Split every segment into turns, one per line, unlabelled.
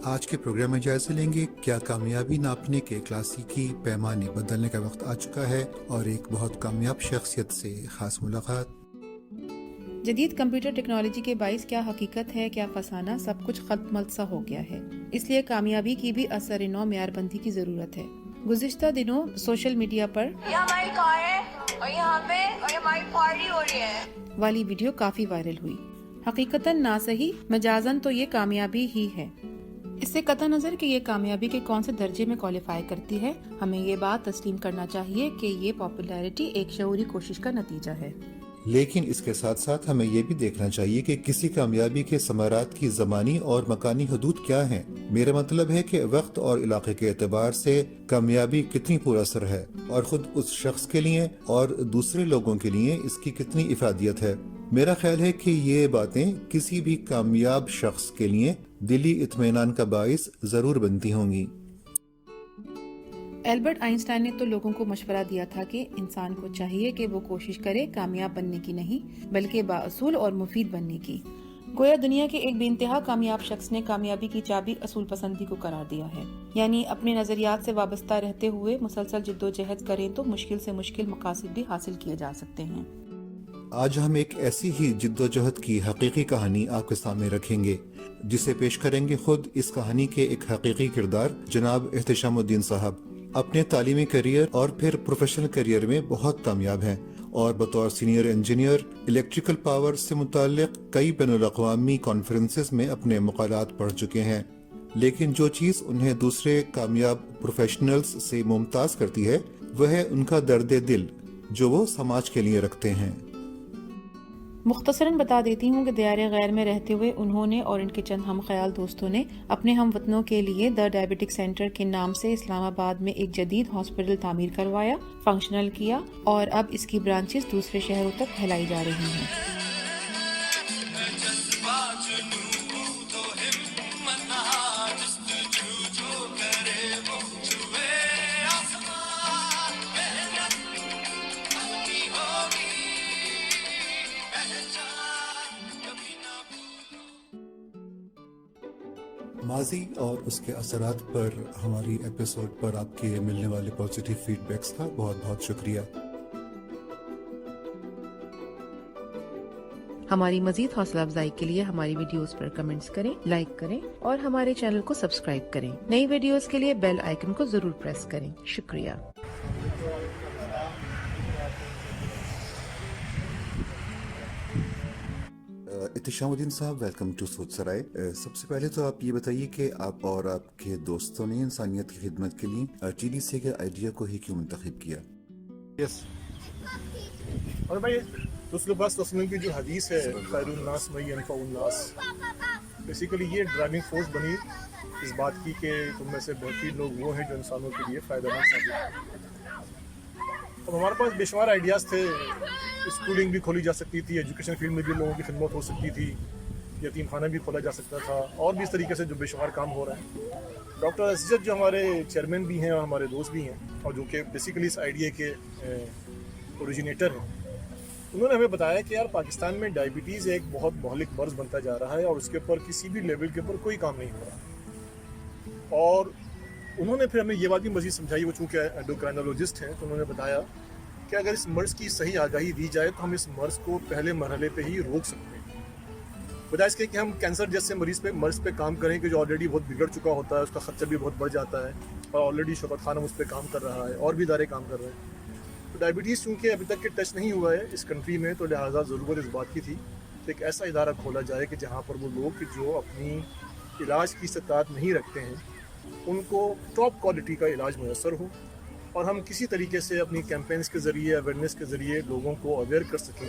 آج کے پروگرام میں جائزہ لیں گے کیا کامیابی ناپنے کے کلاسیکی پیمانے بدلنے کا وقت آ چکا ہے، اور ایک بہت کامیاب شخصیت سے خاص ملاقات۔
جدید کمپیوٹر ٹیکنالوجی کے باعث کیا حقیقت ہے، کیا فسانہ، سب کچھ خلط ملط سا ہو گیا ہے، اس لیے کامیابی کی بھی اثر نو معیار بندی کی ضرورت ہے۔ گزشتہ دنوں سوشل میڈیا پر
یہ ہماری کار ہے اور یہاں پہ اور ہماری پارٹی ہو رہی ہے
والی ویڈیو کافی وائرل ہوئی۔ حقیقتاً نہ صحیح مجازاً تو یہ کامیابی ہی ہے۔ اس سے قطع نظر کہ یہ کامیابی کے کون سے درجے میں کوالیفائی کرتی ہے، ہمیں یہ بات تسلیم کرنا چاہیے کہ یہ پاپولیرٹی ایک شعوری کوشش کا نتیجہ ہے۔
لیکن اس کے ساتھ ساتھ ہمیں یہ بھی دیکھنا چاہیے کہ کسی کامیابی کے ثمرات کی زمانی اور مکانی حدود کیا ہیں۔ میرا مطلب ہے کہ وقت اور علاقے کے اعتبار سے کامیابی کتنی پر اثر ہے، اور خود اس شخص کے لیے اور دوسرے لوگوں کے لیے اس کی کتنی افادیت ہے۔ میرا خیال ہے کہ یہ باتیں کسی بھی کامیاب شخص کے لیے دلی اطمینان کا باعث ضرور بنتی ہوں گی۔
البرٹ آئنسٹائن نے تو لوگوں کو مشورہ دیا تھا کہ انسان کو چاہیے کہ وہ کوشش کرے کامیاب بننے کی نہیں، بلکہ بااصول اور مفید بننے کی۔ گویا دنیا کے ایک بے انتہا کامیاب شخص نے کامیابی کی چابی اصول پسندی کو قرار دیا ہے، یعنی اپنے نظریات سے وابستہ رہتے ہوئے مسلسل جد و جہد کریں تو مشکل سے مشکل مقاصد بھی حاصل کیے جا سکتے ہیں۔
آج ہم ایک ایسی ہی جد و جہد کی حقیقی کہانی آپ کے سامنے رکھیں گے، جسے پیش کریں گے خود اس کہانی کے ایک حقیقی کردار جناب احتشام الدین صاحب۔ اپنے تعلیمی کیریئر اور پھر پروفیشنل کیریئر میں بہت کامیاب ہیں، اور بطور سینئر انجینئر الیکٹریکل پاور سے متعلق کئی بین الاقوامی کانفرنسز میں اپنے مقالات پڑھ چکے ہیں۔ لیکن جو چیز انہیں دوسرے کامیاب پروفیشنلز سے ممتاز کرتی ہے وہ ہے ان کا درد دل جو وہ سماج کے لیے رکھتے ہیں۔
مختصراً بتا دیتی ہوں کہ دیار غیر میں رہتے ہوئے انہوں نے اور ان کے چند ہم خیال دوستوں نے اپنے ہم وطنوں کے لیے دا ڈائبٹک سینٹر کے نام سے اسلام آباد میں ایک جدید ہاسپٹل تعمیر کروایا، فنکشنل کیا، اور اب اس کی برانچز دوسرے شہروں تک پھیلائی جا رہی ہیں۔
ماضی اور اس کے اثرات پر ہماری ایپیسوڈ پر آپ کے ملنے والے پازیٹیو فیڈ بیکس کا بہت بہت شکریہ۔
ہماری مزید حوصلہ افزائی کے لیے ہماری ویڈیوز پر کمنٹس کریں، لائک کریں اور ہمارے چینل کو سبسکرائب کریں۔ نئی ویڈیوز کے لیے بیل آئیکن کو ضرور پریس کریں۔ شکریہ۔
احتشام الدین صاحب، ویلکم ٹو سوچ سرائے۔ سب سے پہلے تو آپ یہ بتائیے کہ آپ اور آپ کے دوستوں نے انسانیت کی خدمت کے لیے ٹی ڈی سی کے آئیڈیا کو ہی کیوں منتخب کیا؟
یس، اور بھائی رسول اللہ صلی اللہ علیہ وسلم کی جو حدیث ہے خیر الناس من ینفع الناس، بیسیکلی یہ ڈرائیونگ فورس بنی اس بات کی کہ تم میں سے بہترین لوگ وہ ہیں جو انسانوں کے لیے فائدہ مند ثابت ہیں۔ اب ہمارے پاس بے شمار آئیڈیاز تھے، اسکولنگ بھی کھولی جا سکتی تھی، ایجوکیشن فیلڈ میں بھی لوگوں کی خدمت ہو سکتی تھی، یتیم خانہ بھی کھولا جا سکتا تھا، اور بھی اس طریقے سے جو بے شمار کام ہو رہا ہے۔ ڈاکٹر اسجد جو ہمارے چیئرمین بھی ہیں اور ہمارے دوست بھی ہیں، اور جو کہ بیسیکلی اس آئیڈیا کے اوریجنیٹر ہیں، انہوں نے ہمیں بتایا کہ یار پاکستان میں ڈائبٹیز ایک بہت مہلک مرض بنتا جا رہا ہے، اور اس کے اوپر کسی بھی لیول کے اوپر کوئی کام نہیں ہو رہا۔ اور انہوں نے پھر ہمیں یہ بات بھی مزید سمجھائی، وہ چونکہ اینڈوکرائنولوجسٹ ہیں، تو انہوں نے بتایا کہ اگر اس مرض کی صحیح آگاہی دی جائے تو ہم اس مرض کو پہلے مرحلے پہ ہی روک سکتے ہیں، بجائے اس کے کہ ہم کینسر جیسے مرض پہ کام کریں کہ جو آلریڈی بہت بگڑ چکا ہوتا ہے، اس کا خرچہ بھی بہت بڑھ جاتا ہے، اور آلریڈی شوکت خانم اس پہ کام کر رہا ہے، اور بھی ادارے کام کر رہے ہیں۔ تو ڈائبٹیز چونکہ ابھی تک کہ ٹچ نہیں ہوا ہے اس کنٹری میں، تو لہٰذا ضرورت اس بات کی تھی کہ ایک ایسا ادارہ کھولا جائے کہ جہاں پر وہ لوگ جو اپنی علاج کی استطاعت نہیں رکھتے ہیں ان کو ٹاپ کوالٹی کا علاج میسر ہو، اور ہم کسی طریقے سے اپنی کیمپینز کے ذریعے، اویئرنیس کے ذریعے لوگوں کو اویئر کر سکیں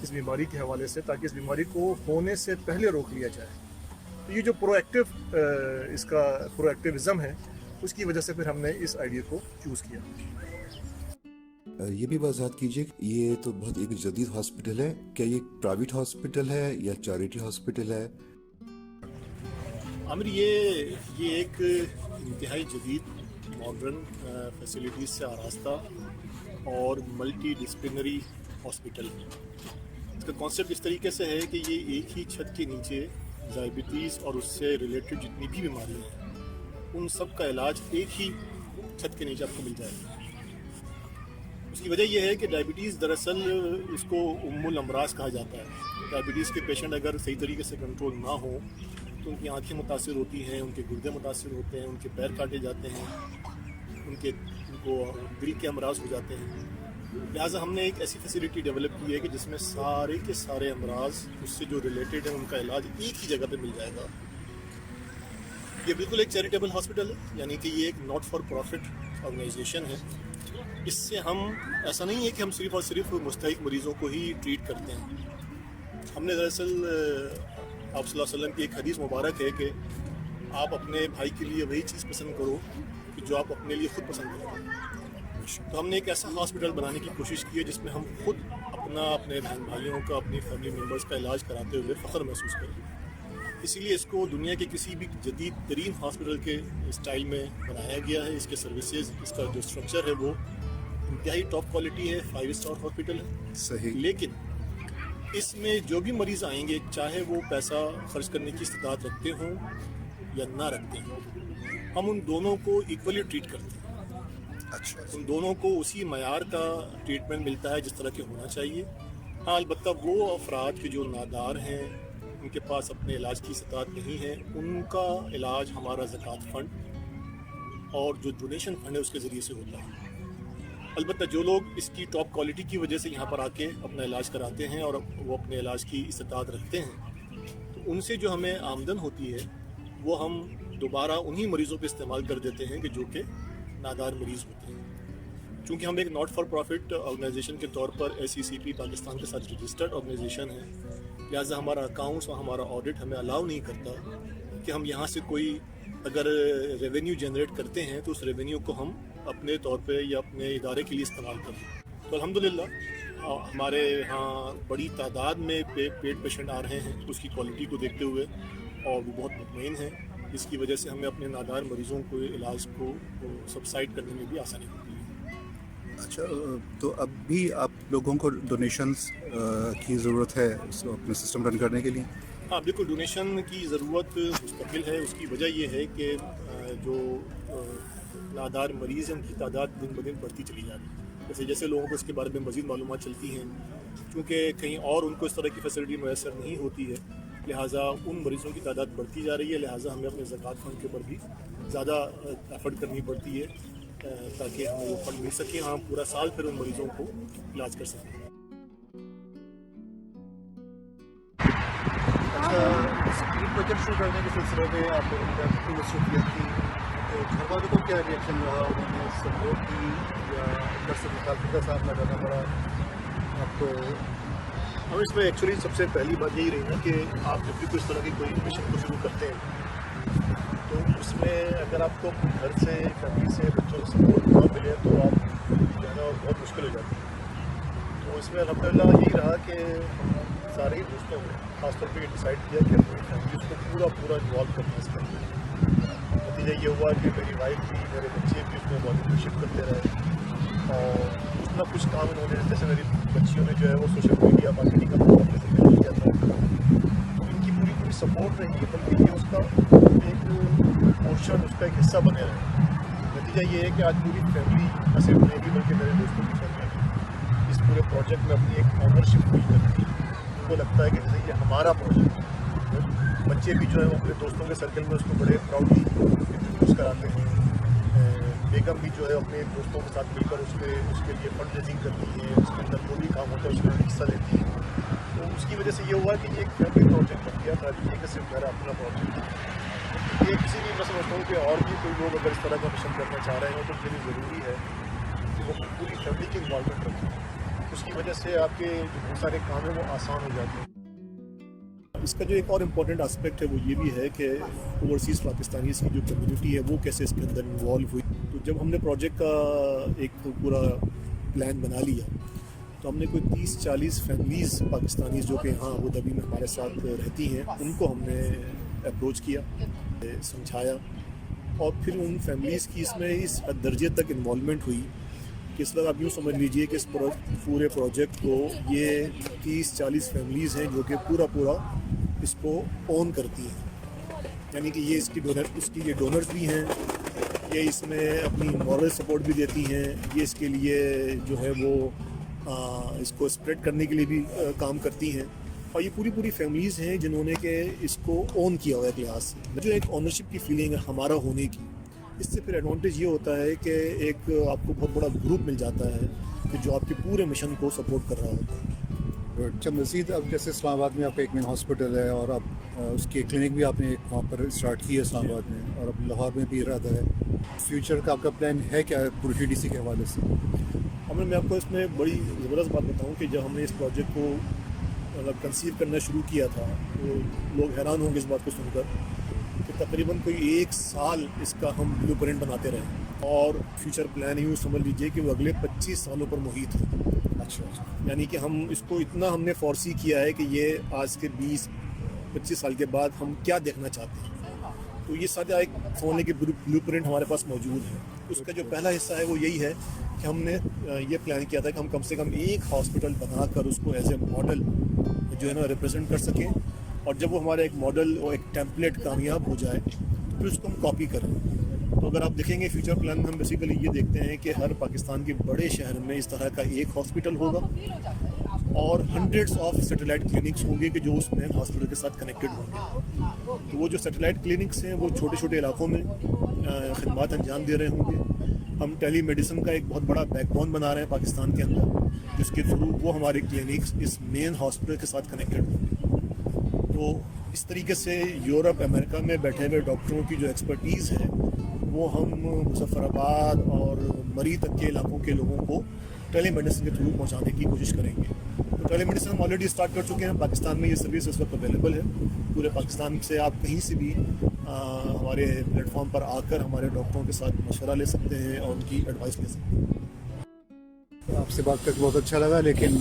اس بیماری کے حوالے سے، تاکہ اس بیماری کو ہونے سے پہلے روک لیا جائے۔ تو یہ جو اس کا پرو ایکٹیوزم ہے، اس کی وجہ سے پھر ہم نے اس آئیڈیا کو چوز کیا۔
یہ بھی وضاحت کیجیے، یہ تو بہت ایک جدید ہاسپٹل ہے، کیا یہ پرائیویٹ ہاسپٹل ہے یا چیریٹی ہاسپٹل ہے؟
عامر، یہ ایک انتہائی جدید ماڈرن فیسلٹیز سے آراستہ اور ملٹی ڈسپلنری ہاسپٹل ہے۔ اس کا کانسیپٹ اس طریقے سے ہے کہ یہ ایک ہی چھت کے نیچے ڈائبٹیز اور اس سے ریلیٹڈ جتنی بھی بیماریاں ہیں ان سب کا علاج ایک ہی چھت کے نیچے آپ کو مل جائے گا. اس کی وجہ یہ ہے کہ ڈائبٹیز دراصل اس کو ام الامراض کہا جاتا ہے. ڈائبٹیز کے پیشنٹ اگر صحیح طریقے سے کنٹرول نہ ہوں تو ان کی آنکھیں متاثر ہوتی ہیں, ان کے گردے متاثر ہوتے ہیں, ان کے پیر کاٹے جاتے ہیں, ان کو دل کے امراض ہو جاتے ہیں. لہٰذا ہم نے ایک ایسی فیسلٹی ڈیولپ کی ہے کہ جس میں سارے کے سارے امراض اس سے جو ریلیٹڈ ہیں ان کا علاج ایک ہی جگہ پہ مل جائے گا. یہ بالکل ایک چیریٹیبل ہاسپٹل ہے, یعنی کہ یہ ایک ناٹ فار پروفٹ آرگنائزیشن ہے. اس سے ہم ایسا نہیں ہے کہ ہم صرف اور صرف مستحق مریضوں کو ہی ٹریٹ کرتے ہیں. ہم نے دراصل آپ صلی اللہ علیہ وسلم کی ایک حدیث مبارک ہے کہ آپ اپنے بھائی کے لیے وہی چیز پسند کرو کہ جو آپ اپنے لیے خود پسند کرو. تو ہم نے ایک ایسا ہاسپٹل بنانے کی کوشش کی ہے جس میں ہم خود اپنے بہن بھائیوں کا, اپنی فیملی ممبرس کا علاج کراتے ہوئے فخر محسوس کریں. اسی لیے اس کو دنیا کے کسی بھی جدید ترین ہاسپٹل کے اسٹائل میں بنایا گیا ہے. اس کے سروسز, اس کا جو اسٹرکچر ہے وہ انتہائی ٹاپ کوالٹی ہے, 5 اسٹار ہاسپٹل ہے.
صحیح.
لیکن اس میں جو بھی مریض آئیں گے, چاہے وہ پیسہ خرچ کرنے کی استطاعت رکھتے ہوں یا نہ رکھتے ہوں, ہم ان دونوں کو ایکولی ٹریٹ کرتے ہیں.
اچھا.
ان دونوں کو اسی معیار کا ٹریٹمنٹ ملتا ہے جس طرح کے ہونا چاہیے. ہاں البتہ وہ افراد کے جو نادار ہیں, ان کے پاس اپنے علاج کی استطاعت نہیں ہے, ان کا علاج ہمارا زکوٰۃ فنڈ اور جو ڈونیشن فنڈ ہے اس کے ذریعے سے ہوتا ہے. البتہ جو لوگ اس کی ٹاپ کوالٹی کی وجہ سے یہاں پر آ کے اپنا علاج کراتے ہیں اور وہ اپنے علاج کی استطاعت رکھتے ہیں, تو ان سے جو ہمیں آمدن ہوتی ہے وہ ہم دوبارہ انہی مریضوں پہ استعمال کر دیتے ہیں کہ جو کہ نادار مریض ہوتے ہیں. چونکہ ہم ایک ناٹ فار پروفٹ آرگنائزیشن کے طور پر SCCP پاکستان کے ساتھ رجسٹرڈ آرگنائزیشن ہے, لہٰذا ہمارا اکاؤنٹس اور ہمارا آڈٹ ہمیں الاؤ نہیں کرتا کہ ہم یہاں سے کوئی اگر ریونیو جنریٹ کرتے ہیں تو اس ریونیو کو ہم اپنے طور پہ یا اپنے ادارے کے لیے استعمال کریں. تو الحمدللہ ہمارے ہاں بڑی تعداد میں پیٹ پیشنٹ آ رہے ہیں اس کی کوالٹی کو دیکھتے ہوئے, اور وہ بہت مطمئن ہیں. اس کی وجہ سے ہمیں اپنے نادار مریضوں کو علاج کو سبسائڈ کرنے میں بھی آسانی ہوتی ہے.
اچھا, تو اب بھی آپ لوگوں کو ڈونیشنز کی ضرورت ہے اپنے سسٹم رن کرنے کے لیے؟
ہاں بالکل, ڈونیشن کی ضرورت مستقل ہے. اس کی وجہ یہ ہے کہ جو نادار مریض ہیں ان کی تعداد دن بدن بڑھتی چلی جا رہی ہے. جیسے لوگوں کو اس کے بارے میں مزید معلومات چلتی ہیں, کیونکہ کہیں اور ان کو اس طرح کی فیسلٹی میسر نہیں ہوتی ہے, لہٰذا ان مریضوں کی تعداد بڑھتی جا رہی ہے. لہٰذا ہمیں اپنے زکوٰۃ فنڈ کے اوپر بھی زیادہ ایفرٹ کرنی پڑتی ہے تاکہ ہمیں وہ فنڈ مل سکے, ہم پورا سال پھر ان مریضوں کو علاج کر سکیں.
اچھا, اسکرین پروجیکٹ شروع کرنے کے سلسلے میں آپ لوگوں کی مصروفیت تھی, تو گھر والوں کو کیا ریئیکشن رہا؟ انہوں نے سپورٹ کی یا گھر سے مخالفت کا سامنا کرنا پڑا آپ کو؟
ہم اس میں ایکچولی سب سے پہلی بات یہی رہی نا کہ آپ جب بھی کوئی اس طرح کی کوئی مشن کو شروع کرتے ہیں تو اس میں اگر آپ کو گھر سے, فیملی سے, بچوں سے سپورٹ نہ ملے تو آپ جانا اور بہت مشکل ہو جاتی ہے. تو اس میں الحمدللہ یہی رہا کہ ہم سارے ہی دوستوں نے خاص طور پہ یہ ڈیسائڈ کیا کہ اپنی فیملیز کو پورا انوالو کرنا اس کے اندر. نتیجہ یہ ہوا کہ میری وائف بھی, میرے بچے بھی اس میں والنٹیئرشپ کرتے رہے, اور کچھ نہ کچھ کام انہوں نے, جیسے میری بچیوں نے جو ہے وہ سوشل میڈیا مارکیٹنگ کا کام اپنے ذمہ لیا تھا, تو ان کی پوری سپورٹ رہی ہے, بلکہ یہ اس کا ایک پورشن, اس کا ایک حصہ بنے رہے. نتیجہ یہ ہے کہ آج پوری فیملی, نہ صرف میری بلکہ میرے دوستوں کی فیملی اس پورے پروجیکٹ میں اپنی ایک آنرشپ فیل کرتی ہے. ان کو لگتا ہے کہ جیسے یہ ہمارا پروجیکٹ ہے. بچے بھی جو ہے اپنے دوستوں کے سرکل میں اس کو بڑے پراؤڈلی انٹروڈیوس کراتے ہیں. بیگم بھی جو ہے اپنے دوستوں کے ساتھ مل کر اس کے لیے فنڈ ریزنگ کرتی ہے, اس کے اندر جو بھی کام ہوتا ہے اس میں حصہ لیتی ہے. تو اس کی وجہ سے یہ ہوا کہ یہ ایک فیملی پروجیکٹ بن گیا تھا, یہ کہ صرف میرا اپنا پروجیکٹ ہے. یہ کسی بھی, میں سمجھتا ہوں کہ اور بھی کوئی لوگ اگر اس طرح کا مشن کرنا چاہ رہے ہیں تو پھر ضروری ہے کہ وہ پوری فیملی کی انوالومنٹ رکھیں. اس کی وجہ سے آپ کے جو بہت سارے کام ہیں وہ آسان ہو جاتے ہیں. اس کا جو ایک اور امپورٹنٹ اسپیکٹ ہے وہ یہ بھی ہے کہ اوورسیز پاکستانیز کی جو کمیونٹی ہے وہ کیسے اس کے اندر انوالو ہوئی. تو جب ہم نے پروجیکٹ کا ایک پورا پلان بنا لیا تو ہم نے کوئی 30-40 فیملیز پاکستانیز جو کہ یہاں ابو ظبی میں ہمارے ساتھ رہتی ہیں ان کو ہم نے اپروچ کیا, سمجھایا, اور پھر ان فیملیز کی اس میں اس درجے تک انوالومنٹ ہوئی کہ اس وقت آپ یوں سمجھ لیجئے کہ اس پورے پروجیکٹ کو یہ 30-40 فیملیز ہیں جو کہ پورا اس کو اون کرتی ہیں، یعنی کہ یہ اس کی یہ ڈونرز بھی ہیں، یہ اس میں اپنی مورل سپورٹ بھی دیتی ہیں، یہ اس کے لیے جو ہے وہ اس کو اسپریڈ کرنے کے لیے بھی کام کرتی ہیں، اور یہ پوری فیملیز ہیں جنہوں نے کہ اس کو اون کیا ہوا ہے ایک لحاظ سے، جو ایک اونرشپ کی فیلنگ ہے ہمارا ہونے کی۔ اس سے پھر ایڈوانٹیج یہ ہوتا ہے کہ ایک آپ کو بہت بڑا گروپ مل جاتا ہے کہ جو آپ کے پورے مشن کو سپورٹ کر رہا ہوتا ہے۔
اچھا مزید اب جیسے اسلام آباد میں آپ کا ایک مین ہاسپٹل ہے اور اب اس کی کلینک بھی آپ نے ایک وہاں پر اسٹارٹ کی ہے اسلام آباد میں، اور اب لاہور میں بھی ارادہ ہے، فیوچر کا آپ کا پلان ہے کیا پوری TDC کے حوالے سے؟
ہمیں میں آپ کو اس میں بڑی زبردست بات بتاؤں کہ جب ہم نے اس پروجیکٹ کو مطلب کنسیو کرنا شروع کیا تھا تو لوگ حیران ہوں گے اس بات کو سن کر کہ تقریباً کوئی 1 سال اس کا ہم بلو پرنٹ بناتے رہے، اور فیوچر پلان یوں سمجھ لیجئے کہ وہ اگلے 25 سالوں پر محیط ہے۔
اچھا
یعنی کہ ہم اس کو اتنا ہم نے فورسی کیا ہے کہ یہ آج کے 20-25 سال کے بعد ہم کیا دیکھنا چاہتے ہیں، تو یہ سارا ایک سونے کے بلو پرنٹ ہمارے پاس موجود ہے۔ اس کا جو پہلا حصہ ہے وہ یہی ہے کہ ہم نے یہ پلان کیا تھا کہ ہم کم سے کم ایک ہاسپٹل بنا کر اس کو ایز اے ماڈل جو ہے نا ریپرزینٹ کر سکیں، اور جب وہ ہمارا ایک ماڈل اور ایک ٹیمپلیٹ کامیاب ہو جائے تو پھر اس کو ہم کاپی کریں۔ تو اگر آپ دیکھیں گے فیوچر پلان میں ہم بیسیکلی یہ دیکھتے ہیں کہ ہر پاکستان کے بڑے شہر میں اس طرح کا ایک ہاسپٹل ہوگا، اور ہنڈریڈس آف سیٹلائٹ کلینکس ہوں گے کہ جو اس مین ہاسپٹل کے ساتھ کنیکٹڈ ہوں گے۔ تو وہ جو سیٹلائٹ کلینکس ہیں وہ چھوٹے علاقوں میں خدمات انجام دے رہے ہوں گے۔ ہم ٹیلی میڈیسن کا ایک بہت بڑا بیک بون بنا رہے ہیں پاکستان کے اندر، جس کے تھرو وہ ہمارے کلینکس اس مین ہاسپٹل کے ساتھ کنیکٹڈ ہوں گے۔ تو اس طریقے سے یورپ امریکہ میں بیٹھے ہوئے ڈاکٹروں کی جو ایکسپرٹیز ہے وہ ہم مظفر آباد اور مری تک کے علاقوں کے لوگوں کو ٹیلی میڈیسن کے تھرو پہنچانے کی کوشش کریں گے۔ تو ٹیلی میڈیسن ہم آلریڈی اسٹارٹ کر چکے ہیں پاکستان میں، یہ سروس اس وقت اویلیبل ہے پورے پاکستان سے۔ آپ کہیں سے بھی ہمارے پلیٹ فارم پر آ کر ہمارے ڈاکٹروں کے ساتھ مشورہ لے سکتے ہیں اور ان کی ایڈوائس لے سکتے ہیں۔
آپ سے بات کر کے بہت اچھا لگا، لیکن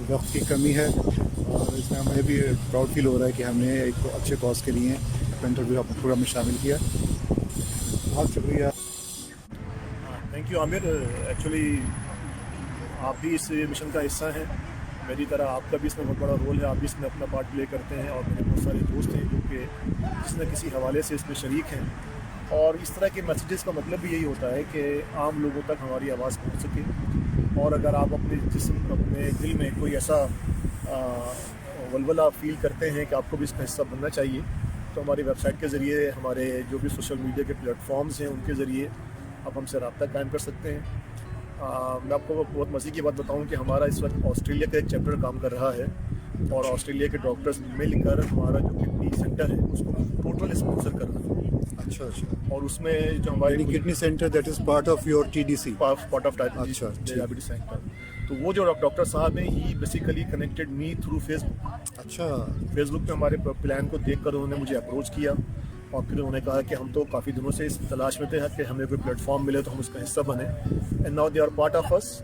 وقت کی کمی ہے، اور اس میں ہمیں بھی پراؤڈ فیل ہو رہا ہے کہ ہم نے ایک اچھے کاز کے لیے انٹرویو آپ پروگرام میں شامل کیا۔ بہت شکریہ۔
Thank you Amir. ایکچولی آپ بھی اس مشن کا حصہ ہیں، میری طرح آپ کا بھی اس میں بہت بڑا رول ہے، آپ بھی اس میں اپنا پارٹ پلے کرتے ہیں، اور میرے بہت سارے دوست ہیں جو کہ کسی نہ کسی حوالے سے اس میں شریک ہیں، اور اس طرح کے میسیجز کا مطلب بھی یہی ہوتا ہے کہ عام لوگوں تک ہماری آواز پہنچ سکے، اور اگر آپ اپنے جسم اپنے دل میں کوئی ایسا ولولہ فیل کرتے ہیں کہ آپ کو بھی اس کا حصہ بننا چاہیے، تو ہماری ویب سائٹ کے ذریعے، ہمارے جو بھی سوشل میڈیا کے پلیٹ فارمز ہیں ان کے ذریعے آپ ہم سے رابطہ قائم کر سکتے ہیں۔ میں آپ کو بہت مزے کی بات بتاؤں کہ ہمارا اس وقت آسٹریلیا کا ایک چیپٹر کام کر رہا ہے، اور آسٹریلیا کے ڈاکٹرز مل کر ہمارا جو کڈنی سینٹر ہے اس کو ٹوٹل اسپانسر کر رہا ہے۔
اچھا
اور اس میں جو ہمارے
kidney centre that is part of your TDC۔
Part of diabetes centre, تو وہ جو ڈاکٹر صاحب ہیں ہی basically connected me through Facebook.
اچھا،
فیس بک پہ ہمارے پلان کو دیکھ کر انہوں نے مجھے اپروچ کیا، اور پھر انہوں نے کہا کہ ہم تو کافی دنوں سے اس تلاش میں تھے کہ ہمیں کوئی پلیٹ فارم ملے تو ہم اس کا حصہ بنیں، and now they are part of us.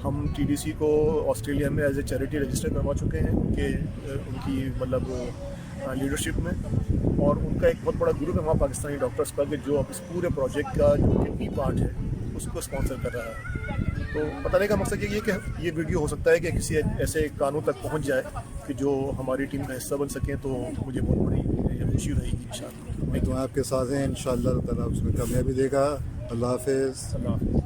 ہم TDC کو آسٹریلیا میں ایز اے چیریٹی رجسٹر کروا چکے ہیں ان کی مطلب لیڈرشپ میں، اور ان کا ایک بہت بڑا گروپ ہے وہاں پاکستانی ڈاکٹرز کا کہ جو اب اس پورے پروجیکٹ کا جو کڈنی پارٹ ہے اس کو اسپانسر کر رہا ہے۔ تو بتانے کا مقصد یہ ہے کہ یہ ویڈیو ہو سکتا ہے کہ کسی ایسے کانوں تک پہنچ جائے کہ جو ہماری ٹیم کا حصہ بن سکیں، تو مجھے بہت بڑی خوشی رہے گی انشاءاللہ۔
میں دعا آپ کے ساتھ ہیں، انشاءاللہ اللہ تعالیٰ اس میں کامیابی دے گا۔ اللہ حافظ۔
اللہ حافظ۔